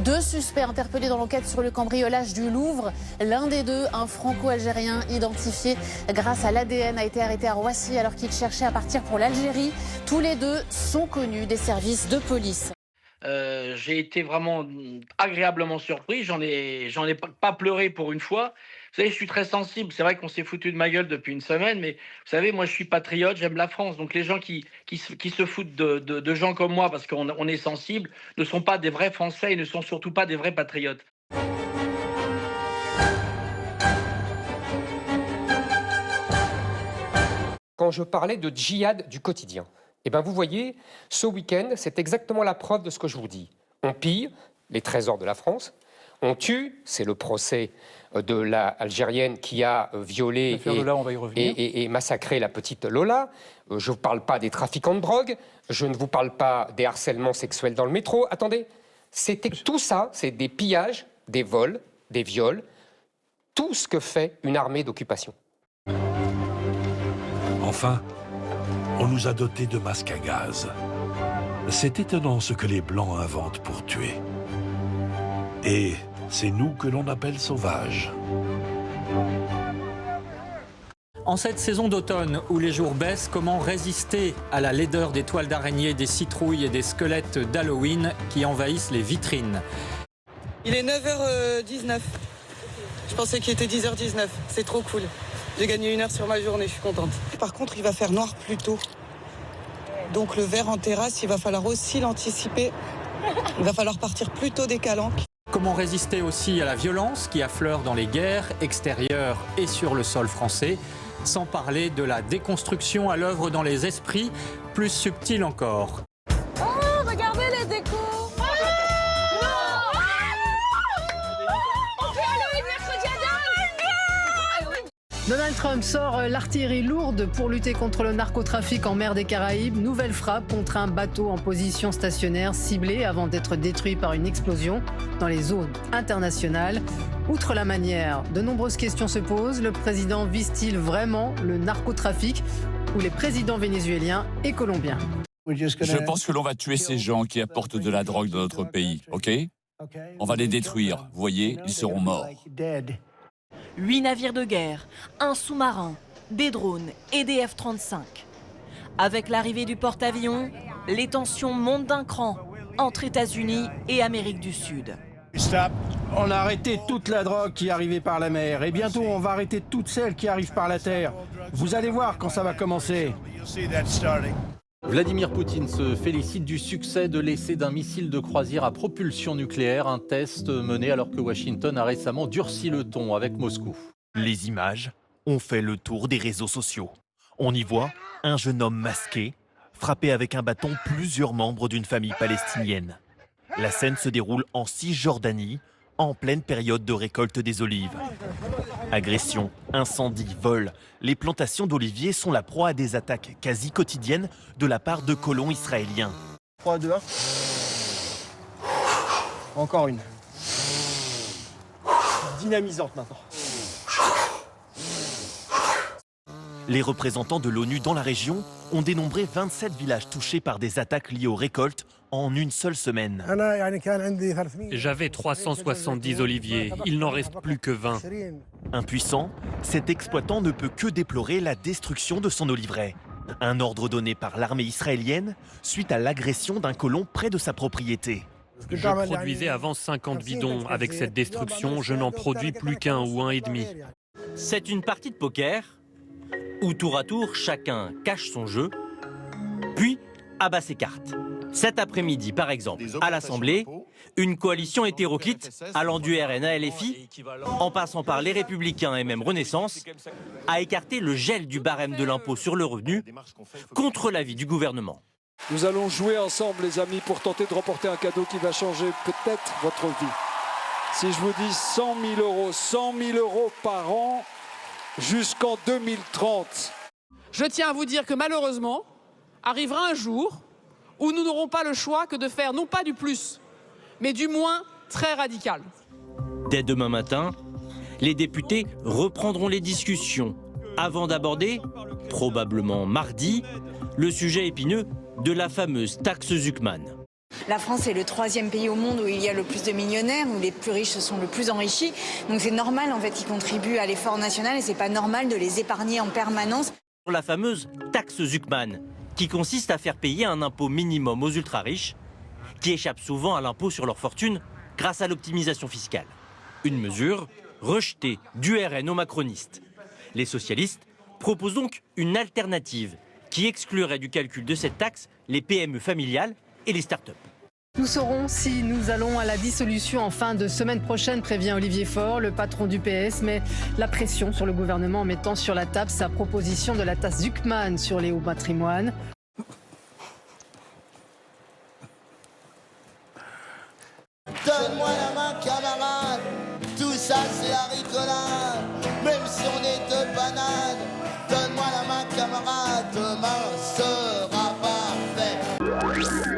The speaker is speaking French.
Deux suspects interpellés dans l'enquête sur le cambriolage du Louvre. L'un des deux, un franco-algérien identifié grâce à l'ADN, a été arrêté à Roissy alors qu'il cherchait à partir pour l'Algérie. Tous les deux sont connus des services de police. J'ai été vraiment agréablement surpris. J'en ai pas pleuré pour une fois. Vous savez, je suis très sensible. C'est vrai qu'on s'est foutu de ma gueule depuis une semaine, mais vous savez, moi, je suis patriote, j'aime la France. Donc, les gens qui se foutent de gens comme moi parce qu'on est sensible ne sont pas des vrais Français et ne sont surtout pas des vrais patriotes. Quand je parlais de djihad du quotidien, eh bien vous voyez, ce week-end, c'est exactement la preuve de ce que je vous dis. On pille les trésors de la France, on tue, c'est le procès de la Algérienne qui a violé et massacré la petite Lola. Je ne vous parle pas des trafiquants de drogue, je ne vous parle pas des harcèlements sexuels dans le métro. Attendez, tout ça, c'est des pillages, des vols, des viols, tout ce que fait une armée d'occupation. Enfin, on nous a dotés de masques à gaz. C'est étonnant ce que les Blancs inventent pour tuer. Et c'est nous que l'on appelle sauvages. En cette saison d'automne où les jours baissent, comment résister à la laideur des toiles d'araignée, des citrouilles et des squelettes d'Halloween qui envahissent les vitrines? Il est 9h19. Je pensais qu'il était 10h19. C'est trop cool. J'ai gagné 1 heure sur ma journée, je suis contente. Par contre, il va faire noir plus tôt. Donc le verre en terrasse, il va falloir aussi l'anticiper. Il va falloir partir plus tôt des calanques. Comment résister aussi à la violence qui affleure dans les guerres extérieures et sur le sol français, sans parler de la déconstruction à l'œuvre dans les esprits, plus subtile encore. Oh, regardez les décos. Donald Trump sort l'artillerie lourde pour lutter contre le narcotrafic en mer des Caraïbes. Nouvelle frappe contre un bateau en position stationnaire ciblé avant d'être détruit par une explosion dans les eaux internationales. Outre la manière, de nombreuses questions se posent. Le président vise-t-il vraiment le narcotrafic ou les présidents vénézuéliens et colombiens? Je pense que l'on va tuer ces gens qui apportent de la drogue dans notre pays, ok? On va les détruire, vous voyez, ils seront morts. 8 navires de guerre, un sous-marin, des drones et des F-35. Avec l'arrivée du porte-avions, les tensions montent d'un cran entre États-Unis et Amérique du Sud. On a arrêté toute la drogue qui arrivait par la mer et bientôt on va arrêter toutes celles qui arrivent par la terre. Vous allez voir quand ça va commencer. Vladimir Poutine se félicite du succès de l'essai d'un missile de croisière à propulsion nucléaire, un test mené alors que Washington a récemment durci le ton avec Moscou. Les images ont fait le tour des réseaux sociaux. On y voit un jeune homme masqué frapper avec un bâton plusieurs membres d'une famille palestinienne. La scène se déroule en Cisjordanie, en pleine période de récolte des olives. Agressions, incendies, vols, les plantations d'oliviers sont la proie à des attaques quasi quotidiennes de la part de colons israéliens. 3, 2, 1. Encore une. Dynamisante maintenant. Les représentants de l'ONU dans la région ont dénombré 27 villages touchés par des attaques liées aux récoltes en une seule semaine. J'avais 370 oliviers, il n'en reste plus que 20. Impuissant, cet exploitant ne peut que déplorer la destruction de son oliveraie. Un ordre donné par l'armée israélienne suite à l'agression d'un colon près de sa propriété. Je produisais avant 50 bidons. Avec cette destruction, je n'en produis plus qu'un ou un et demi. C'est une partie de poker où tour à tour, chacun cache son jeu, puis abat ses cartes. Cet après-midi, par exemple, à l'Assemblée, une coalition hétéroclite, allant du RN à LFI, en passant par les Républicains et même Renaissance, a écarté le gel du barème de l'impôt sur le revenu contre l'avis du gouvernement. Nous allons jouer ensemble, les amis, pour tenter de remporter un cadeau qui va changer peut-être votre vie. Si je vous dis 100 000 euros par an jusqu'en 2030. Je tiens à vous dire que malheureusement, arrivera un jour où nous n'aurons pas le choix que de faire non pas du plus, mais du moins très radical. Dès demain matin, les députés reprendront les discussions avant d'aborder, probablement mardi, le sujet épineux de la fameuse taxe Zuckman. La France est le 3e pays au monde où il y a le plus de millionnaires, où les plus riches se sont le plus enrichis. Donc c'est normal en fait qu'ils contribuent à l'effort national et c'est pas normal de les épargner en permanence. La fameuse taxe Zuckman, qui consiste à faire payer un impôt minimum aux ultra-riches, qui échappent souvent à l'impôt sur leur fortune grâce à l'optimisation fiscale. Une mesure rejetée du RN aux macronistes. Les socialistes proposent donc une alternative qui exclurait du calcul de cette taxe les PME familiales et les start-up. Nous saurons si nous allons à la dissolution en fin de semaine prochaine, prévient Olivier Faure, le patron du PS, mais la pression sur le gouvernement en mettant sur la table sa proposition de la taxe Zuckman sur les hauts patrimoines. Donne-moi la main, camarade, tout ça c'est la rigolade, même si on est de banane. Donne-moi la main, camarade, demain sera parfait.